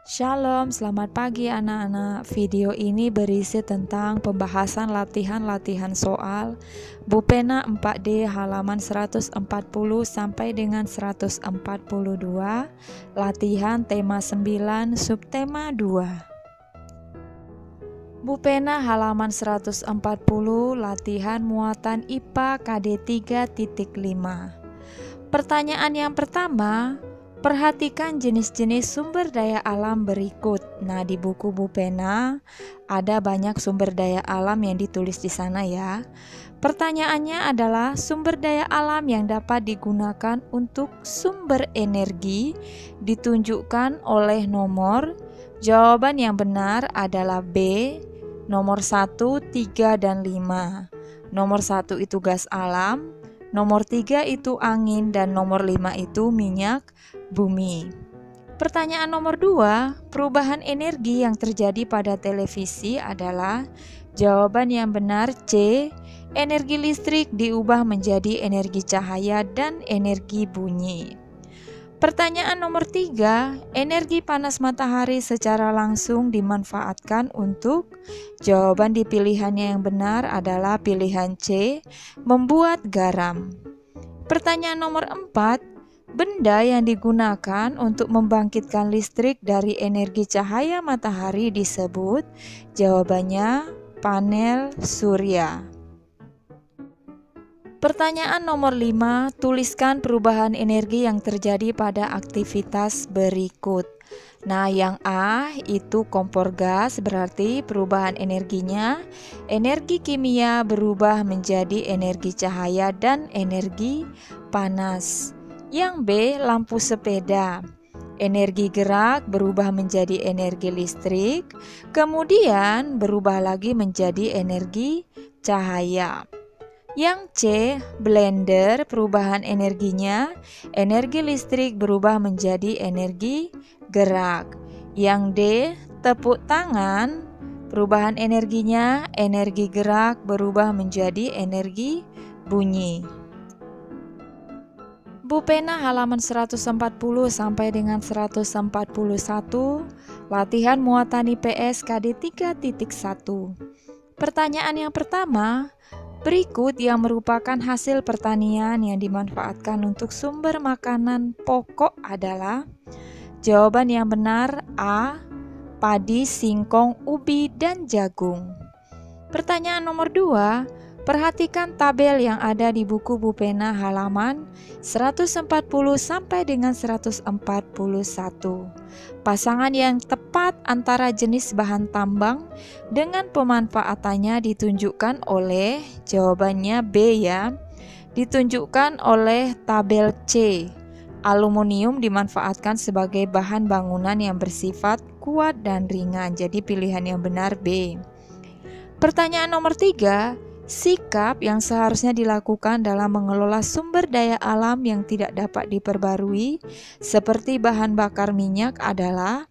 Shalom, selamat pagi anak-anak. Video ini berisi tentang pembahasan latihan-latihan soal Bupena 4D halaman 140 sampai dengan 142, latihan tema 9, subtema 2. Bupena halaman 140, latihan muatan IPA KD 3.5. Pertanyaan yang pertama, perhatikan jenis-jenis sumber daya alam berikut. Nah, di buku Bupena ada banyak sumber daya alam yang ditulis di sana ya. Pertanyaannya adalah sumber daya alam yang dapat digunakan untuk sumber energi ditunjukkan oleh nomor. Jawaban yang benar adalah B, nomor 1, 3, dan 5. Nomor 1 itu gas alam, nomor 3 itu angin, dan nomor 5 itu minyak bumi. Pertanyaan nomor 2, perubahan energi yang terjadi pada televisi adalah. Jawaban yang benar C, energi listrik diubah menjadi energi cahaya dan energi bunyi. Pertanyaan nomor 3, energi panas matahari secara langsung dimanfaatkan untuk. Jawaban di pilihannya yang benar adalah pilihan C, membuat garam. Pertanyaan nomor 4, benda yang digunakan untuk membangkitkan listrik dari energi cahaya matahari disebut. Jawabannya panel surya. Pertanyaan nomor 5, tuliskan perubahan energi yang terjadi pada aktivitas berikut. Nah, yang A itu kompor gas, berarti perubahan energinya energi kimia berubah menjadi energi cahaya dan energi panas. Yang B, lampu sepeda. Energi gerak berubah menjadi energi listrik, kemudian berubah lagi menjadi energi cahaya. Yang C, blender, perubahan energinya energi listrik berubah menjadi energi gerak. Yang D, tepuk tangan, perubahan energinya energi gerak berubah menjadi energi bunyi. Bupena halaman 140 sampai dengan 141, latihan muatan IPS KD 3.1. Pertanyaan yang pertama, berikut yang merupakan hasil pertanian yang dimanfaatkan untuk sumber makanan pokok adalah. Jawaban yang benar A, padi, singkong, ubi, dan jagung. Pertanyaan nomor 2, perhatikan tabel yang ada di buku Bupena halaman 140 sampai dengan 141. Pasangan yang tepat antara jenis bahan tambang dengan pemanfaatannya ditunjukkan oleh. Jawabannya B ya. Ditunjukkan oleh tabel C. Aluminium dimanfaatkan sebagai bahan bangunan yang bersifat kuat dan ringan. Jadi pilihan yang benar B. Pertanyaan nomor 3, sikap yang seharusnya dilakukan dalam mengelola sumber daya alam yang tidak dapat diperbarui seperti bahan bakar minyak adalah.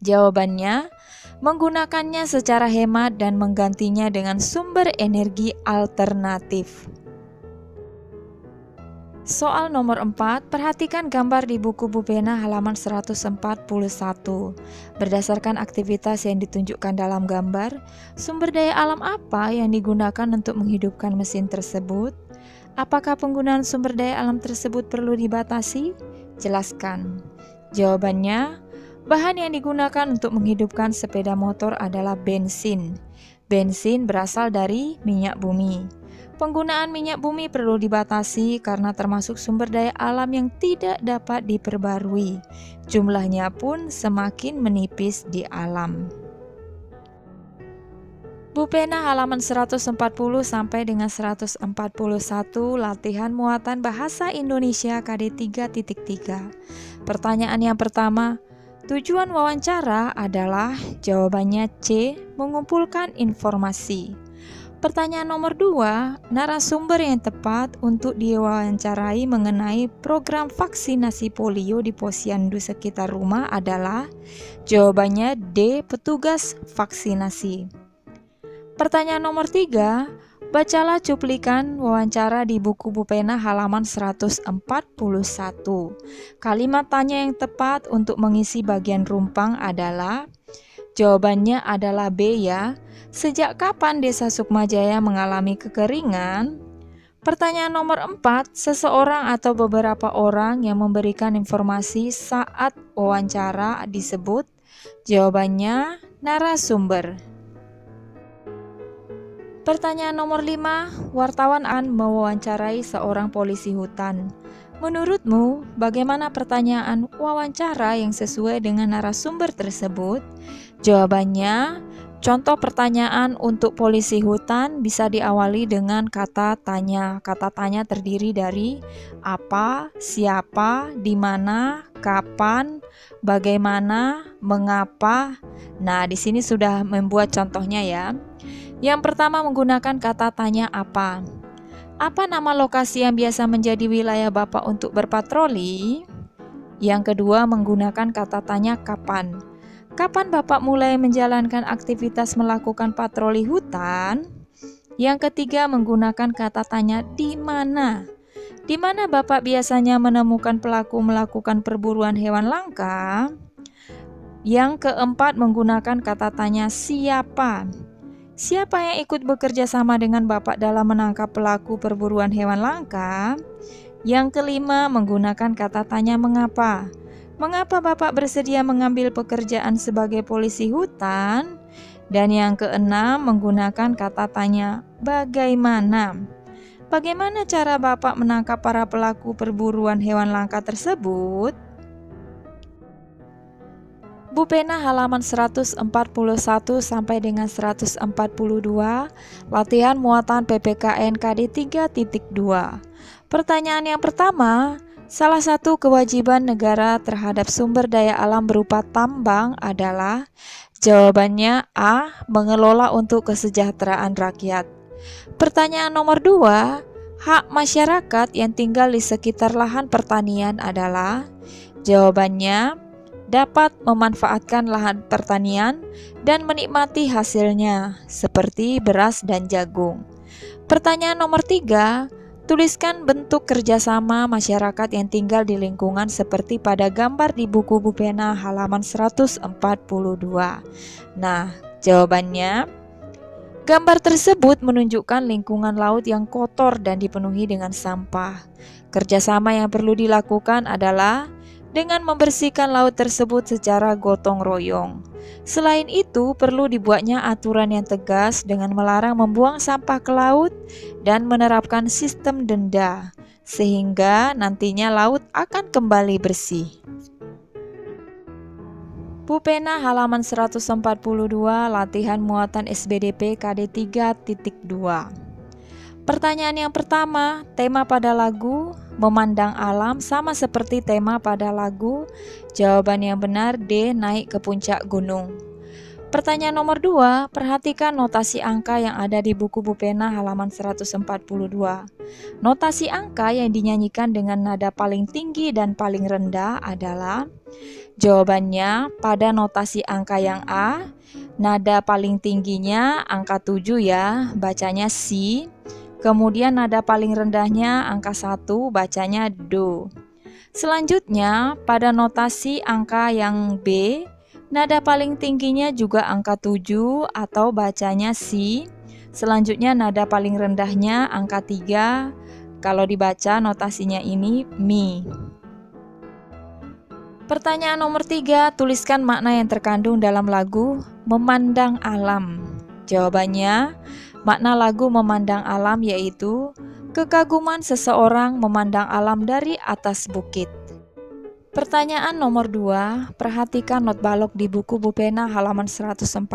Jawabannya, menggunakannya secara hemat dan menggantinya dengan sumber energi alternatif. Soal nomor 4, perhatikan gambar di buku Bupena halaman 141. Berdasarkan aktivitas yang ditunjukkan dalam gambar, sumber daya alam apa yang digunakan untuk menghidupkan mesin tersebut? Apakah penggunaan sumber daya alam tersebut perlu dibatasi? Jelaskan. Jawabannya, bahan yang digunakan untuk menghidupkan sepeda motor adalah bensin. Bensin berasal dari minyak bumi. Penggunaan minyak bumi perlu dibatasi karena termasuk sumber daya alam yang tidak dapat diperbarui. Jumlahnya pun semakin menipis di alam. Bupena halaman 140 sampai dengan 141, latihan muatan bahasa Indonesia KD 3.3. Pertanyaan yang pertama, tujuan wawancara adalah. Jawabannya C, mengumpulkan informasi. Pertanyaan nomor 2, narasumber yang tepat untuk diwawancarai mengenai program vaksinasi polio di posyandu sekitar rumah adalah. Jawabannya D, petugas vaksinasi. Pertanyaan nomor 3, Bacalah cuplikan wawancara di buku Bu Pena halaman 141. Kalimat tanya yang tepat untuk mengisi bagian rumpang adalah, jawabannya adalah B ya. Sejak kapan Desa Sukmajaya mengalami kekeringan? Pertanyaan nomor 4, seseorang atau beberapa orang yang memberikan informasi saat wawancara disebut. Jawabannya narasumber. Pertanyaan nomor 5, wartawan mewawancarai seorang polisi hutan. Menurutmu, bagaimana pertanyaan wawancara yang sesuai dengan narasumber tersebut? Jawabannya, contoh pertanyaan untuk polisi hutan bisa diawali dengan kata tanya. Kata tanya terdiri dari apa, siapa, di mana, kapan, bagaimana, mengapa. Nah, di sini sudah membuat contohnya ya. Yang pertama menggunakan kata tanya apa. Apa nama lokasi yang biasa menjadi wilayah Bapak untuk berpatroli? Yang kedua menggunakan kata tanya kapan. Kapan Bapak mulai menjalankan aktivitas melakukan patroli hutan? Yang ketiga menggunakan kata tanya di mana. Di mana Bapak biasanya menemukan pelaku melakukan perburuan hewan langka? Yang keempat menggunakan kata tanya siapa. Siapa yang ikut bekerja sama dengan Bapak dalam menangkap pelaku perburuan hewan langka? Yang kelima menggunakan kata tanya mengapa. Mengapa Bapak bersedia mengambil pekerjaan sebagai polisi hutan? Dan yang keenam menggunakan kata tanya bagaimana. Bagaimana cara Bapak menangkap para pelaku perburuan hewan langka tersebut? Bu Pena halaman 141 sampai dengan 142, latihan muatan PPKN KD 3.2. Pertanyaan yang pertama, salah satu kewajiban negara terhadap sumber daya alam berupa tambang adalah. Jawabannya A, mengelola untuk kesejahteraan rakyat. Pertanyaan nomor 2, hak masyarakat yang tinggal di sekitar lahan pertanian adalah. Jawabannya dapat memanfaatkan lahan pertanian dan menikmati hasilnya, seperti beras dan jagung. Pertanyaan nomor 3, tuliskan bentuk kerjasama masyarakat yang tinggal di lingkungan seperti pada gambar di buku Bu Pena halaman 142. Nah, jawabannya, gambar tersebut menunjukkan lingkungan laut yang kotor dan dipenuhi dengan sampah. Kerjasama yang perlu dilakukan adalah dengan membersihkan laut tersebut secara gotong royong. Selain itu, perlu dibuatnya aturan yang tegas dengan melarang membuang sampah ke laut dan menerapkan sistem denda, sehingga nantinya laut akan kembali bersih. Bu Pena halaman 142, latihan muatan SBDP KD 3.2. Pertanyaan yang pertama, tema pada lagu memandang alam sama seperti tema pada lagu. Jawaban yang benar D, naik ke puncak gunung. Pertanyaan nomor 2, perhatikan notasi angka yang ada di buku Bu Pena halaman 142. Notasi angka yang dinyanyikan dengan nada paling tinggi dan paling rendah adalah. Jawabannya pada notasi angka yang A, nada paling tingginya angka 7 ya, bacanya Si. Kemudian nada paling rendahnya angka 1, bacanya Do. Selanjutnya, pada notasi angka yang B, nada paling tingginya juga angka 7 atau bacanya Si. Selanjutnya nada paling rendahnya angka 3, kalau dibaca notasinya ini Mi. Pertanyaan nomor 3, tuliskan makna yang terkandung dalam lagu Memandang Alam. Jawabannya, makna lagu Memandang Alam yaitu kekaguman seseorang memandang alam dari atas bukit. Pertanyaan nomor 2, perhatikan not balok di buku Bu Pena halaman 142.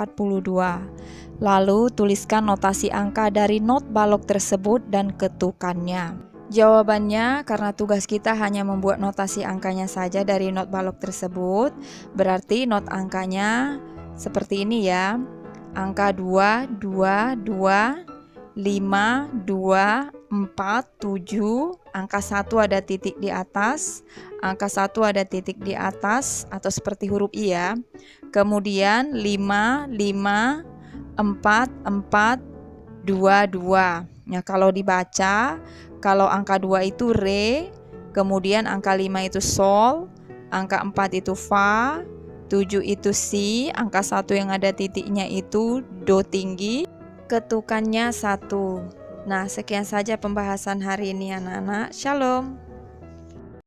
Lalu tuliskan notasi angka dari not balok tersebut dan ketukannya. Jawabannya, karena tugas kita hanya membuat notasi angkanya saja dari not balok tersebut, berarti not angkanya seperti ini ya. Angka 2, 2, 2, 5, 2, 4, 7, angka 1 ada titik di atas, angka 1 ada titik di atas atau seperti huruf I ya. Kemudian 5, 5, 4, 4, 2, 2. Ya, kalau dibaca, kalau angka 2 itu re, kemudian angka 5 itu sol, angka 4 itu fa, 7 itu si, angka 1 yang ada titiknya itu do tinggi, ketukannya 1. Nah, sekian saja pembahasan hari ini anak-anak. Shalom.